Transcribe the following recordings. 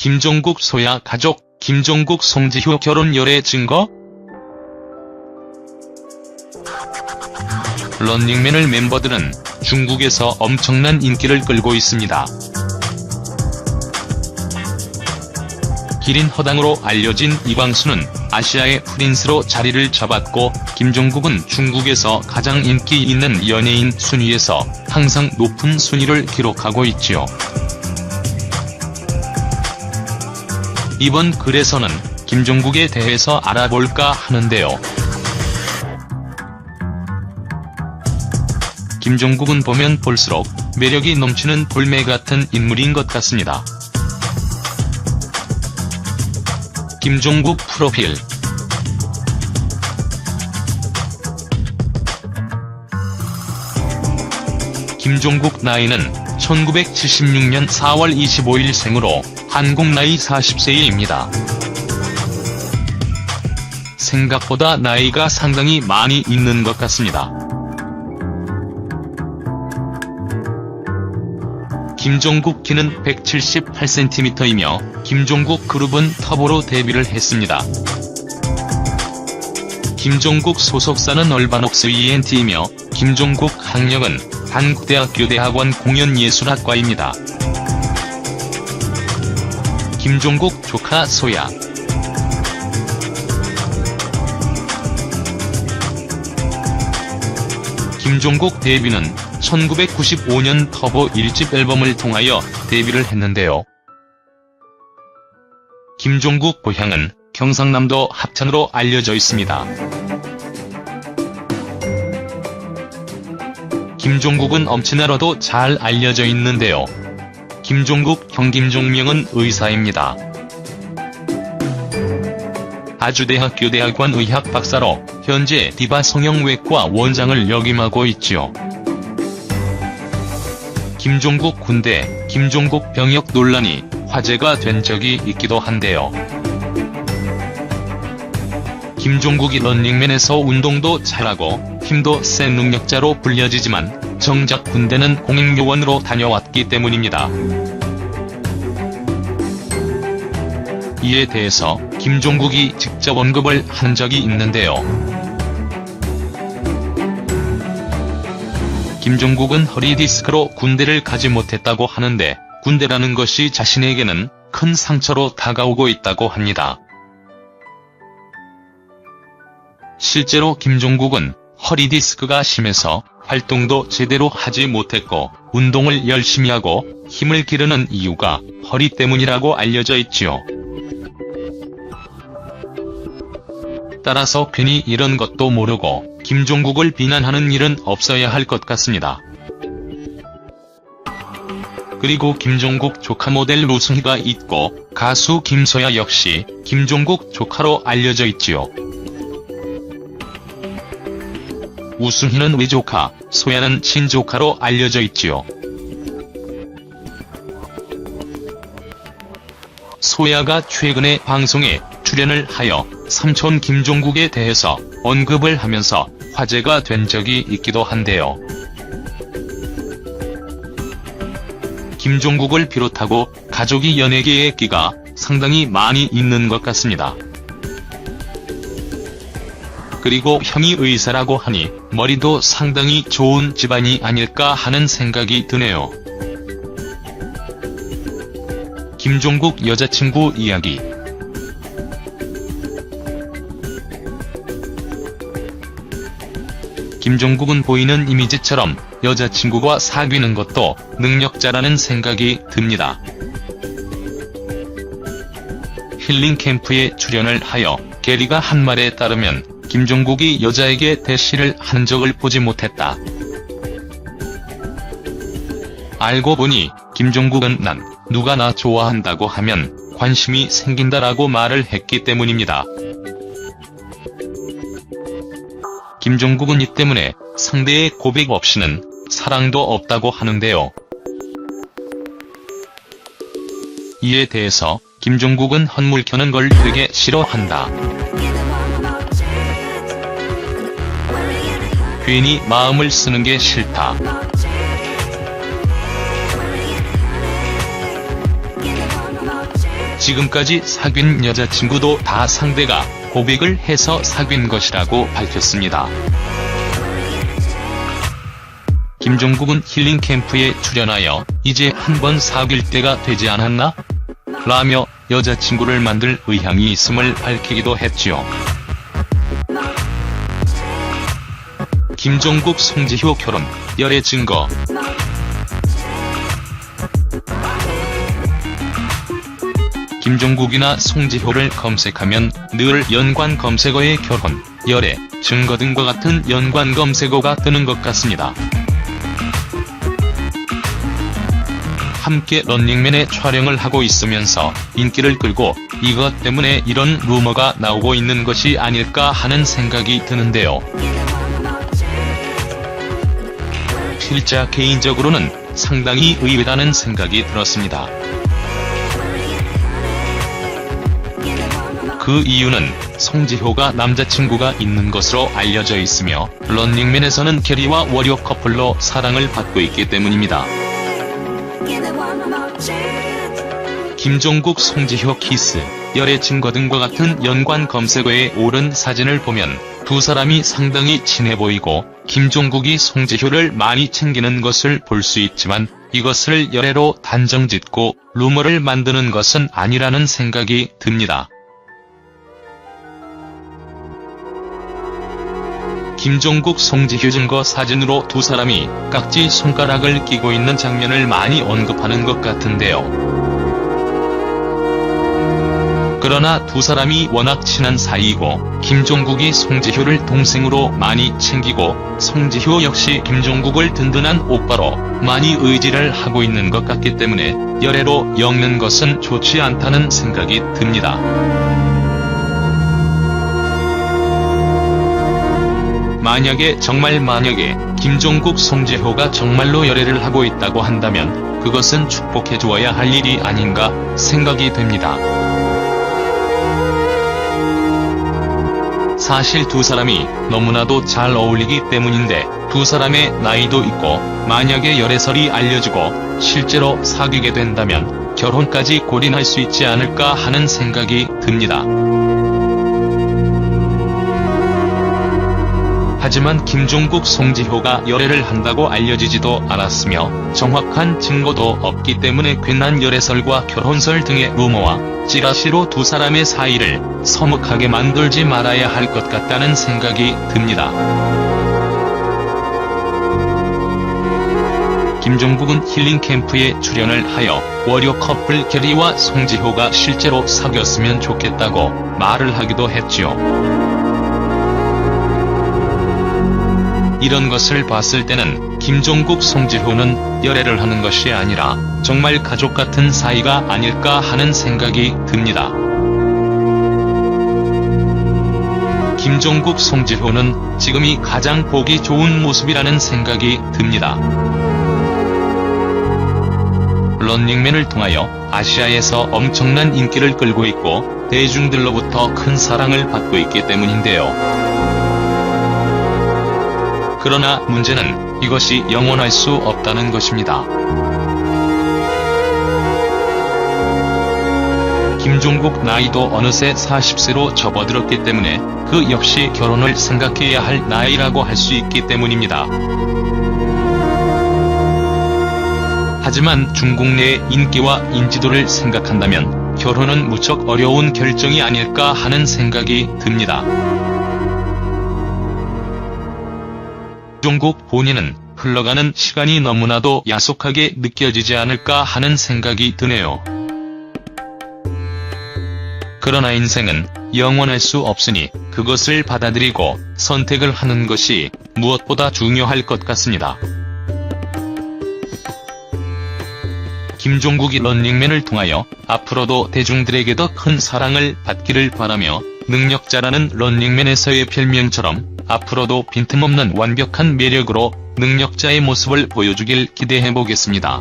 김종국 소야 가족, 김종국 송지효 결혼 열애 증거? 런닝맨을 멤버들은 중국에서 엄청난 인기를 끌고 있습니다. 기린 허당으로 알려진 이광수는 아시아의 프린스로 자리를 잡았고, 김종국은 중국에서 가장 인기 있는 연예인 순위에서 항상 높은 순위를 기록하고 있지요. 이번 글에서는 김종국에 대해서 알아볼까 하는데요. 김종국은 보면 볼수록 매력이 넘치는 볼매 같은 인물인 것 같습니다. 김종국 프로필. 김종국 나이는 1976년 4월 25일 생으로 한국 나이 40세입니다. 생각보다 나이가 상당히 많이 있는 것 같습니다. 김종국 키는 178cm이며 김종국 그룹은 터보로 데뷔를 했습니다. 김종국 소속사는 얼바녹스 ENT이며 김종국 학력은 한국대학교 대학원 공연예술학과입니다. 김종국 조카 소야. 김종국 데뷔는 1995년 터보 1집 앨범을 통하여 데뷔를 했는데요. 김종국 고향은 경상남도 합천으로 알려져 있습니다. 김종국은 엄친아로도 잘 알려져 있는데요. 김종국 형 김종명은 의사입니다. 아주대학교 대학원 의학 박사로 현재 디바 성형외과 원장을 역임하고 있지요. 김종국 군대, 김종국 병역 논란이 화제가 된 적이 있기도 한데요. 김종국이 런닝맨에서 운동도 잘하고 힘도 센 능력자로 불려지지만 정작 군대는 공익요원으로 다녀왔기 때문입니다. 이에 대해서 김종국이 직접 언급을 한 적이 있는데요. 김종국은 허리디스크로 군대를 가지 못했다고 하는데, 군대라는 것이 자신에게는 큰 상처로 다가오고 있다고 합니다. 실제로 김종국은 허리디스크가 심해서 활동도 제대로 하지 못했고, 운동을 열심히 하고 힘을 기르는 이유가 허리 때문이라고 알려져 있지요. 따라서 괜히 이런 것도 모르고 김종국을 비난하는 일은 없어야 할 것 같습니다. 그리고 김종국 조카 모델 우승희가 있고, 가수 김소야 역시 김종국 조카로 알려져 있지요. 우승희는 외조카, 소야는 친조카로 알려져 있지요. 소야가 최근에 방송에 출연을 하여 삼촌 김종국에 대해서 언급을 하면서 화제가 된 적이 있기도 한데요. 김종국을 비롯하고 가족이 연예계에 끼가 상당히 많이 있는 것 같습니다. 그리고 형이 의사라고 하니 머리도 상당히 좋은 집안이 아닐까 하는 생각이 드네요. 김종국 여자친구 이야기. 김종국은 보이는 이미지처럼 여자친구가 사귀는 것도 능력자라는 생각이 듭니다. 힐링 캠프에 출연을 하여 게리가 한 말에 따르면 김종국이 여자에게 대시를 한 적을 보지 못했다. 알고 보니 김종국은 난 누가 나 좋아한다고 하면 관심이 생긴다라고 말을 했기 때문입니다. 김종국은 이 때문에 상대의 고백 없이는 사랑도 없다고 하는데요. 이에 대해서 김종국은 헛물 켜는 걸 되게 싫어한다. 괜히 마음을 쓰는 게 싫다. 지금까지 사귄 여자친구도 다 상대가 고백을 해서 사귄 것이라고 밝혔습니다. 김종국은 힐링 캠프에 출연하여 이제 한번 사귈 때가 되지 않았나? 라며 여자친구를 만들 의향이 있음을 밝히기도 했지요. 김종국 송지효 결혼, 열애 증거. 김종국이나 송지효를 검색하면 늘 연관 검색어에 결혼, 열애, 증거 등과 같은 연관 검색어가 뜨는 것 같습니다. 함께 런닝맨의 촬영을 하고 있으면서 인기를 끌고 이것 때문에 이런 루머가 나오고 있는 것이 아닐까 하는 생각이 드는데요. 실제 개인적으로는 상당히 의외라는 생각이 들었습니다. 그 이유는 송지효가 남자친구가 있는 것으로 알려져 있으며 런닝맨에서는 캐리와 워리어 커플로 사랑을 받고 있기 때문입니다. 김종국 송지효 키스, 열애 증거 등과 같은 연관 검색어에 오른 사진을 보면 두 사람이 상당히 친해 보이고 김종국이 송지효를 많이 챙기는 것을 볼 수 있지만 이것을 열애로 단정짓고 루머를 만드는 것은 아니라는 생각이 듭니다. 김종국 송지효 증거 사진으로 두 사람이 깍지 손가락을 끼고 있는 장면을 많이 언급하는 것 같은데요. 그러나 두 사람이 워낙 친한 사이이고 김종국이 송지효를 동생으로 많이 챙기고 송지효 역시 김종국을 든든한 오빠로 많이 의지를 하고 있는 것 같기 때문에 열애로 엮는 것은 좋지 않다는 생각이 듭니다. 만약에 김종국 송지효가 정말로 열애를 하고 있다고 한다면 그것은 축복해 주어야 할 일이 아닌가 생각이 됩니다. 사실 두 사람이 너무나도 잘 어울리기 때문인데 두 사람의 나이도 있고 만약에 열애설이 알려지고 실제로 사귀게 된다면 결혼까지 골인할 수 있지 않을까 하는 생각이 듭니다. 하지만 김종국 송지효가 열애를 한다고 알려지지도 않았으며 정확한 증거도 없기 때문에 괜한 열애설과 결혼설 등의 루머와 찌라시로 두 사람의 사이를 서먹하게 만들지 말아야 할 것 같다는 생각이 듭니다. 김종국은 힐링 캠프에 출연을 하여 워리어 커플 캐리와 송지효가 실제로 사귀었으면 좋겠다고 말을 하기도 했지요. 이런 것을 봤을 때는 김종국 송지효는 열애를 하는 것이 아니라 정말 가족 같은 사이가 아닐까 하는 생각이 듭니다. 김종국 송지효는 지금이 가장 보기 좋은 모습이라는 생각이 듭니다. 런닝맨을 통하여 아시아에서 엄청난 인기를 끌고 있고 대중들로부터 큰 사랑을 받고 있기 때문인데요. 그러나 문제는 이것이 영원할 수 없다는 것입니다. 김종국 나이도 어느새 40세로 접어들었기 때문에 그 역시 결혼을 생각해야 할 나이라고 할 수 있기 때문입니다. 하지만 중국 내의 인기와 인지도를 생각한다면 결혼은 무척 어려운 결정이 아닐까 하는 생각이 듭니다. 김종국 본인은 흘러가는 시간이 너무나도 야속하게 느껴지지 않을까 하는 생각이 드네요. 그러나 인생은 영원할 수 없으니 그것을 받아들이고 선택을 하는 것이 무엇보다 중요할 것 같습니다. 김종국이 런닝맨을 통하여 앞으로도 대중들에게 더 큰 사랑을 받기를 바라며 능력자라는 런닝맨에서의 별명처럼 앞으로도 빈틈없는 완벽한 매력으로 능력자의 모습을 보여주길 기대해보겠습니다.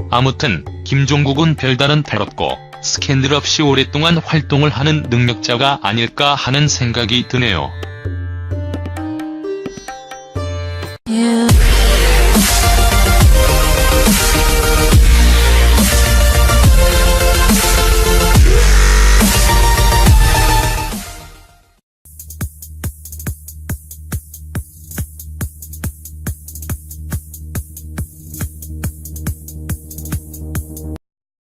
아무튼 김종국은 별다른 탈 없고 스캔들 없이 오랫동안 활동을 하는 능력자가 아닐까 하는 생각이 드네요.